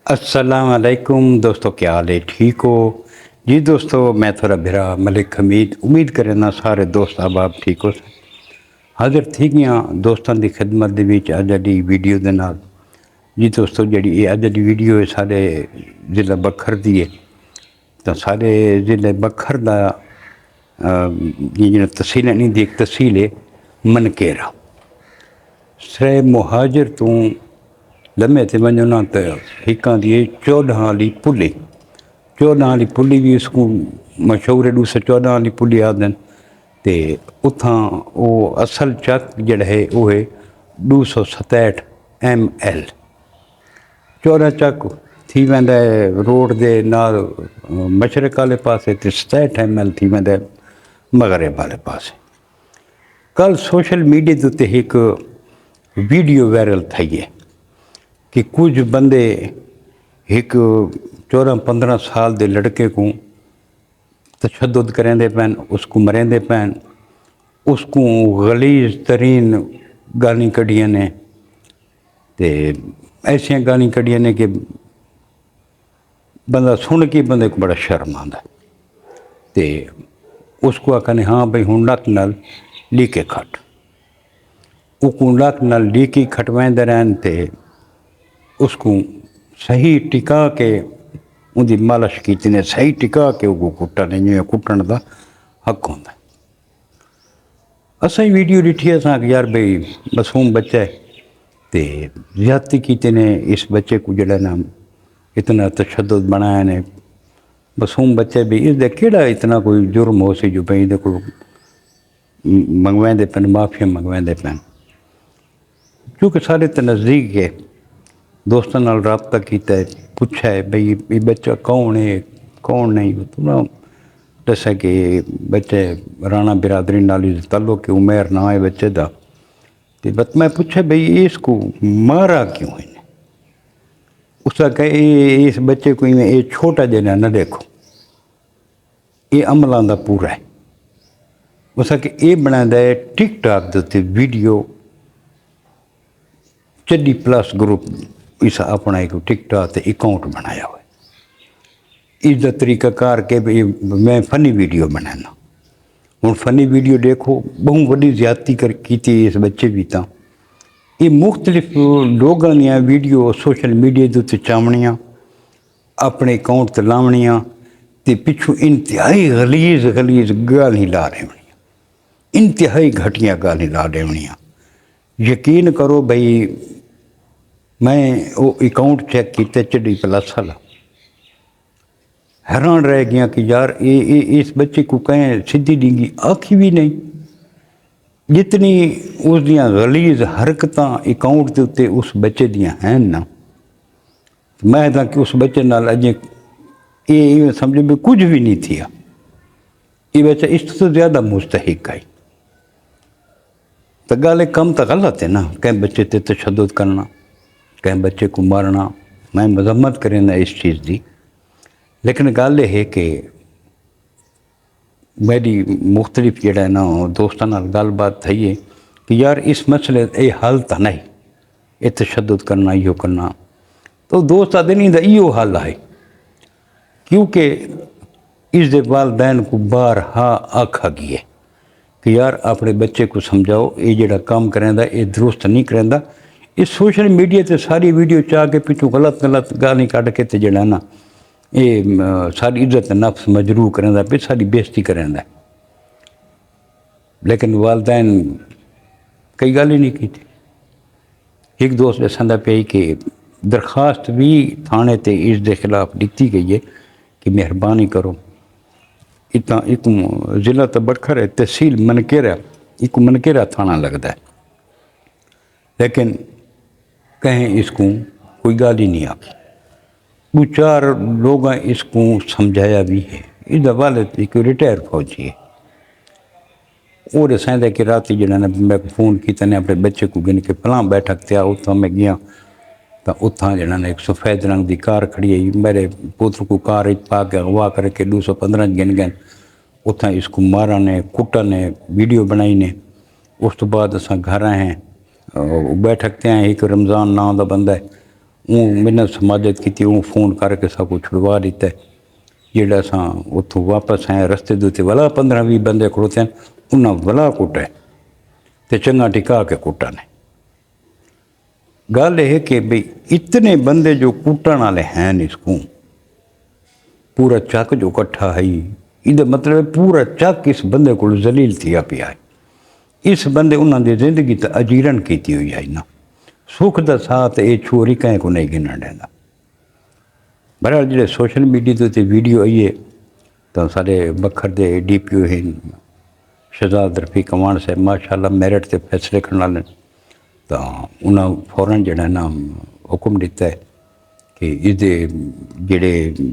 अस्सलाम वालेकुम दोस्तों, क्या हाल है? ठीक हो जी दोस्तों? मैं थोड़ा बिरा मलिक हमीद उम्मीद करना सारे दोस्त अब ठीक हो। हाजिर थी गया दोस्तों की खिदमत दे विच अज दी वीडियो दे नाल। जी दोस्तों, जी अज दी वीडियो है सारे ज़िला बखर दी है। तो सारे ज़िले बखर का जी तहसील नहीं दी एक तहसील है मनकेरा। सरे मुहाजिर तू लम्हे ते वञो ना तो हिकां दी 14 वाली पुली, 14 वाली पुली भी इसको मशहूर है। 214 वाली पुली आदन ते उथां वो असल चक जड़ा है वो है 267 ML। 14 चक थी वेंदा है रोड दे नाल मशरक वाले पासे ते 67 ML थी वेंदा है मगरब वाले पासे। कल सोशल मीडिया के उत्ते एक वीडियो वायरल थी है कि कुछ बंदे एक 14-15 साल के लड़के को तशद्दुद करेंदे पैन, उसको मरेंदे पैन, उसको गलीज तरीन गाली कढ़िया ने ते ऐसिया गाली कढ़िया ने कि बंदा सुन के बंदे को बड़ा शर्म आता है। तो उसको आखने हाँ भाई हूँ नक नाल लीके खट, उसको नक नाल लीकी खटवाते रहन ते उसको सही टिका के उनकी मालिश की ने सही टिका के वो कुटन जिमें कुटन का हक होंगे। असा वीडियो डिठी असा यार भाई मासूम बच्चा है तो ज्यादती की ने इस बच्चे को जड़ा ना इतना तशद्दुद बनाया ने। मासूम बच्चे भी इसका केड़ा इतना कोई जुर्म हो सी जो भाई इहदे को मंगवाते पैन, माफिया मंगवाते पैन। क्योंकि सारे तो नज़दीक है, दोस्तों नाल रबता किया है, पूछा है भाई ये बच्चा कौन है कौन नहीं। तो ना दसा कि बच्चे राणा बिरादरी नाल ताल्लुक के उमेर ना है बच्चे का। तो बस मैं पूछा भाई इसको मारा क्यों है? उसका कहे इस बच्चे को इवें ये छोटा जना न देखो, ये अमलों का पूरा है। उसका कि ये बनाता है टिकटॉक के उत्ते वीडियो चड्डी प्लस ग्रुप इस अपना एक टिकटॉक ते अकाउंट बनाया हुआ है। इसका तरीका कार के भाई मैं फनी वीडियो बनाना हूँ। फनी वीडियो देखो बहुत बड़ी ज्यादती कर की इस बच्चे भी। तो ये मुख्तलिफ लोगों दियाँ वीडियो सोशल मीडिया के उत्ते चावनियाँ, अपने अकाउंट ते लावनियाँ ते पिछू इंतहाई गलीज गलीज गाली ला देवनियाँ, इंतहाई घटिया गाली ला देवनियाँ। यकीन करो भाई मैं वो अकाउंट चेक किया चड्डी प्लस वाला, हैरान रह गया कि यार ये इस बच्चे को कहें सीधी डींगी आखी भी नहीं। जितनी उस दियाँ गलीज हरकत अकाउंट के उत्ते उस बच्चे दियाँ हैं ना, मैं तो कि उस बच्चे नाल अजे ये समझो भी कुछ भी नहीं थी। ये बच्चा इस तो ज़्यादा मुस्तहिक है। तो गल कम तो गलत है ना, कहीं बच्चे ते तशद्दुद करना, कहीं बच्चे को मारना। मैं मजम्मत करें इस चीज़ की, लेकिन गल यह है कि मेरी मुख्तलिफ जड़ा ना दोस्तों नाल गलबात थी है कि यार इस मसले ये हल तो नहीं, ये तशद्दुद करना यो करना। तो दोस्त आदि नहीं इो हल है, क्योंकि इस दे वालदैन को बारहा आखा गई है कि यार अपने बच्चे को समझाओ ये जड़ा काम करेंदा ये दुरुस्त नहीं करेंदा। इस सोशल मीडिया ते सारी वीडियो चाह के पिछू गलत गलत गाली कढ़ के ते जड़ा ना ये सारी इज्जत नफ्स मजरू करेंदा पे सारी बेइज्जती करेंदा। लेकिन वालदैन कई गल ही नहीं की। एक दोस्त दसंदा पे कि दरखास्त भी थाने ते इस दे खिलाफ दिती गई है कि मेहरबानी करो। इतना एक ज़िला तो बखर है, तहसील मनकेरा, एक मनकेरा थाना लगता है, लेकिन कहीं इसको कोई गाल ही नहीं आती। दो चार लोग इसको समझाया भी है। इस वाले एक रिटायर फौजी है, और दसेंदा कि रात जरा मैं फोन किया ने अपने बच्चे को गिन के फलां बैठक ते उतना मैं गया तो उतना जरा ने एक सफ़ेद रंग की कार खड़ी है। मेरे पुत्र को कार पा के अगवा करके 215 गिन गए। उतना इसको मारा ने कुटा ने वीडियो बनाई ने। उस तो बाद अस घर आए हैं बैठक ते आए। एक रमज़ान नाम का बंदा है, मैंने समाजत की फ़ोन करके सब कुछ छुड़वा दिता है। जेड़ा असां उत्थों वापस आए रस्ते दे उत्ते वला 15-20 बंदे खड़ोते हैं, उन्हें वला कुटा है तो चंगा टिका के कुटा ने। गल यह कि भाई इतने बंदे जो कुटन वाले हैं इसको पूरा चक जो कट्ठा है, ये मतलब पूरा चक इस बंदे को जलील थिया पिया है। इस बंदे उन्होंने जिंदगी तो अजीरन की हुई है ना, सुख का साथ ये छोरी कहीं को नहीं गिनन देना। बहरहाल जो सोशल मीडिया के वीडियो आई है तो सारे बखर के DPO हैं शहजाद रफीक अवान साहब, माशाअल्लाह मेरिट से फैसले करने वाले, तो उन्हें फौरन जड़ा ना हुक्म दिता है कि इसके जेड़े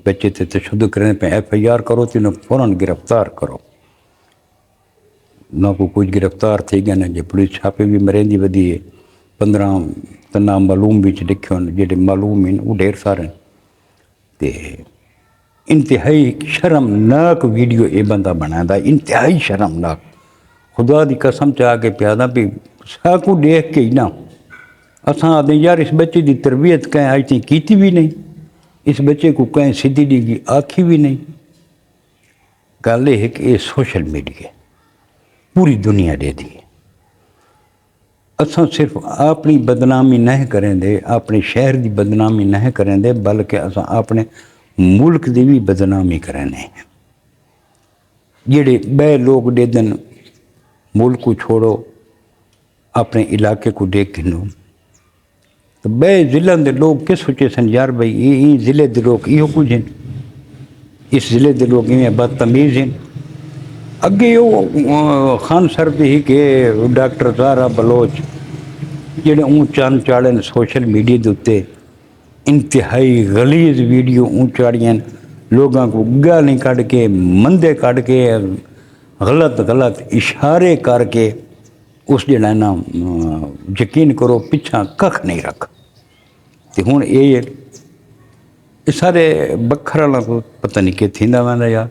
बच्चे से तशद्दुद करने पे FIR करो तो इन्हें फौरन गिरफ्तार करो। ना को कुछ गिरफ्तार थी गए जो पुलिस छापे भी मरेंदी वधी है। 15 तना मालूम भी लिखे जेडे मालूम हैं वो ढेर सारे। तो इंतहाई शर्मनाक वीडियो ये बंदा बनाता, इंतहाई शर्मनाक। खुदा की कसम चाह के प्यादा भी साकू देख के ही ना असा आदमी यार इस बच्चे की तरबियत कहीं अज तक की भी नहीं, इस बच्चे को कहीं सीधी डी आखी भी नहीं। गल यह कि ये सोशल मीडिया पूरी दुनिया दे दी। असा सिर्फ अपनी बदनामी नहीं करेंगे, अपने शहर की बदनामी नहीं करेंगे, बल्कि असा अपने मुल्क की भी बदनामी करें। जेड़े बे लोग दे दिन मुल्क को छोड़ो अपने इलाके को देख लो, तो बे जिले के लोग किस सोचे सन यार भाई ये जिले के लोग इो कुछ हैं, इस जिले के लोग इवें बदतमीज़ हैं। अगे वो खान सरद ही कि डॉक्टर ज़ारा बलोच जेडे चंद चाड़े सोशल मीडिया के उत्ते इंतहाई गलीज वीडियो चाड़ियां, लोगों को गाली कढ़ के मंदे कढ़ के गलत गलत इशारे करके उस जड़ा ना यकीन करो पिछा कख नहीं रख। तो हुण ये सारे बखर वालों को पता नहीं कि थींदा वंदा यार।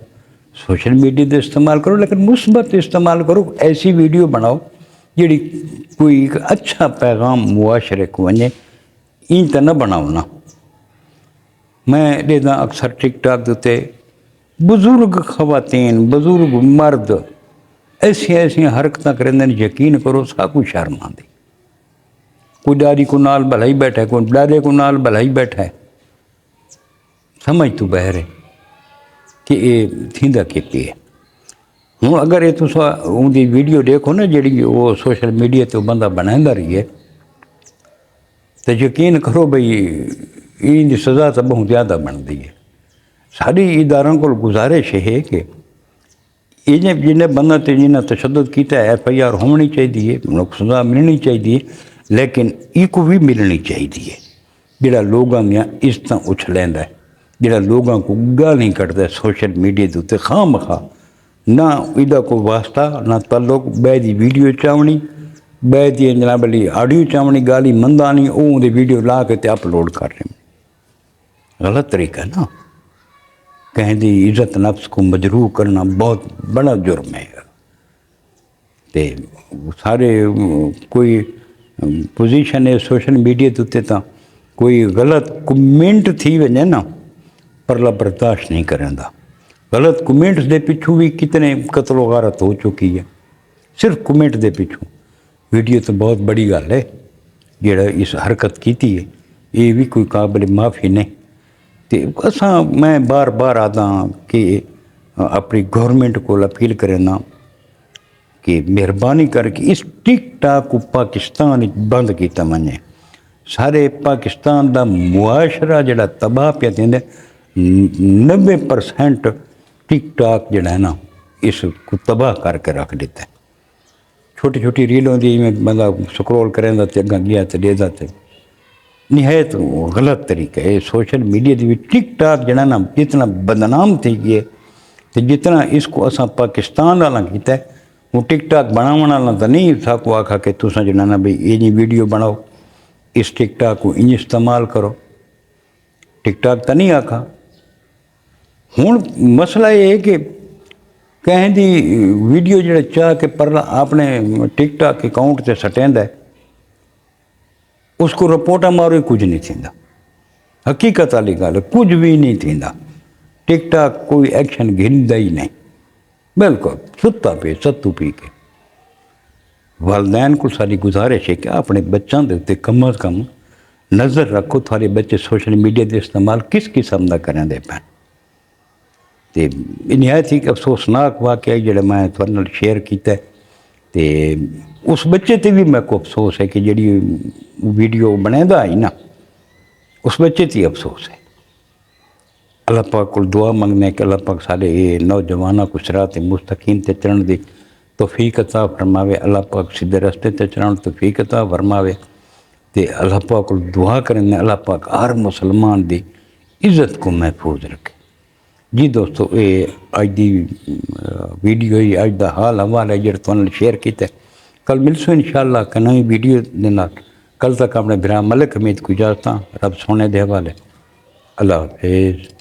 सोशल मीडिया का इस्तेमाल करो लेकिन मुस्बत इस्तेमाल करो, ऐसी वीडियो बनाओ जी कोई एक अच्छा पैगाम मुआशरे को वने, इन तो न बनाओ ना। मैं देखदा अक्सर टिकटॉक के उत्ते बुजुर्ग खवातीन बुजुर्ग मर्द ऐसी ऐसी हरकत करेंदे ने, यकीन करो साकू शर्म आती। कोई डारी को नाल भलाई बैठा है, कोई डारे को नाल भलाई बैठा है, समझ तू बहर है कि ये थींदा के पे। हूँ अगर ये तुस उनकी वीडियो देखो ना जी वो सोशल मीडिया तो बंदा बनांदा रही है, तो यकीन करो भाई इनकी सज़ा तो बहुत ज़्यादा बनती है। सारी इदारों को गुजारिश है कि इन्हें जिन्हें बंदा तो जिन्हें तशद्दुद किया FIR होनी चाहिए, सज़ा मिलनी चाहिए, लेकिन इको भी मिलनी चाहिए जोड़ा लोगों दियां इज्जतां उछलैंदा है, जोड़ा लोगों को गाली कढ़दा सोशल मीडिया के उत्ते खाम खा, ना इदा कोई वास्ता ना ताल्लुक। बै दी वीडियो चावनी, बै दी जनाब अली ऑडियो चावनी, गाली मंदा नहीं, वो वीडियो ला के अपलोड कर रहे हैं। गलत तरीका ना, कहीं दी इज्जत नफ्स को मजरूह करना बहुत बड़ा जुर्म है। तो सारे कोई पोजीशन है सोशल मीडिया के उत्ते तो कोई गलत कमेंट थी वजे ना परला बर्दाश्त नहीं करेंदा। गलत कमेंट्स के पिछू भी कितने कत्लो गारत हो चुकी है, सिर्फ कमेंट के पिछू। वीडियो तो बहुत बड़ी गल है जेड़ा इस हरकत की है, ये भी कोई काबिल माफ़ी नहीं। तो असा मैं बार बार आदा कि अपनी गवर्नमेंट को अपील करना कि मेहरबानी करके इस टिकटॉक को पाकिस्तान बंद किया वने। सारे पाकिस्तान का मुआशरा जड़ा तबाह पे देंदे, 90% टिकटॉक जड़ा है ना इसको तबाह करके रख देता है। छोटी छोटी रीलों दी में मतलब स्क्रॉल करें तो अगर गया तो देता तो निहायत गलत तरीका है। सोशल मीडिया की भी टिकटॉक जड़ा ना जितना बदनाम थी गए, तो जितना इसको असा पाकिस्तान वाला किया है, वो टिकटॉक बनाने वाला तो नहीं साको आखा कि तुसा जड़ा ना भाई ये वीडियो बनाओ, इस टिकटॉक को इंज इस्तेमाल करो, टिकटॉक तो नहीं आखा। हुण मसला ये है कि कहीं दी वीडियो जो चाह के पर आपने टिकटॉक अकाउंट से सटेंदा है, उसको रिपोर्टा मारो ही कुछ नहीं थींदा। हकीकत वाली गल कुछ भी नहीं थींदा। टिकटॉक कोई एक्शन घिंदा ही नहीं, बिल्कुल सुता पे सत्तू पी के। वालदैन को सारी गुजारिश है कि अपने बच्चों के उत्ते कम अज़ कम नज़र रखो, थारे बच्चे सोशल मीडिया के इस्तेमाल किस किस्म का करेंदे पैन। तो निहायत ही अफसोसनाक वाक़या जो मैं थोड़े नाल शेयर किया, तो उस बच्चे ते भी मेरे को अफसोस है कि जी वीडियो बनेदा ही ना, उस बच्चे ते अफसोस है। अल्लाह पाक को दुआ मंगने कि अल्लाह पाक सारे ये नौजवानों को सिरात मुस्तकीम ते चलण दी तौफीक अता फरमावे। अल्लाह पाक सीधे रस्ते ते चलण तौफीक अता फरमावे। ते अल्लाह पाक को दुआ करें अल्लाह पाक हर मुसलमान दी इज़्ज़त को महफूज रखे। जी दोस्तों, ये अज दी वीडियो ही अज दा हाल हवाल है जो तुहानू शेयर किया। कल मिलसो इंशाअल्लाह कि नई वीडियो दे नाल। कल तक अपने भरा मलिक हमीद को इजाजत, रब सोने दे हवाले। अल्लाह हाफिज़।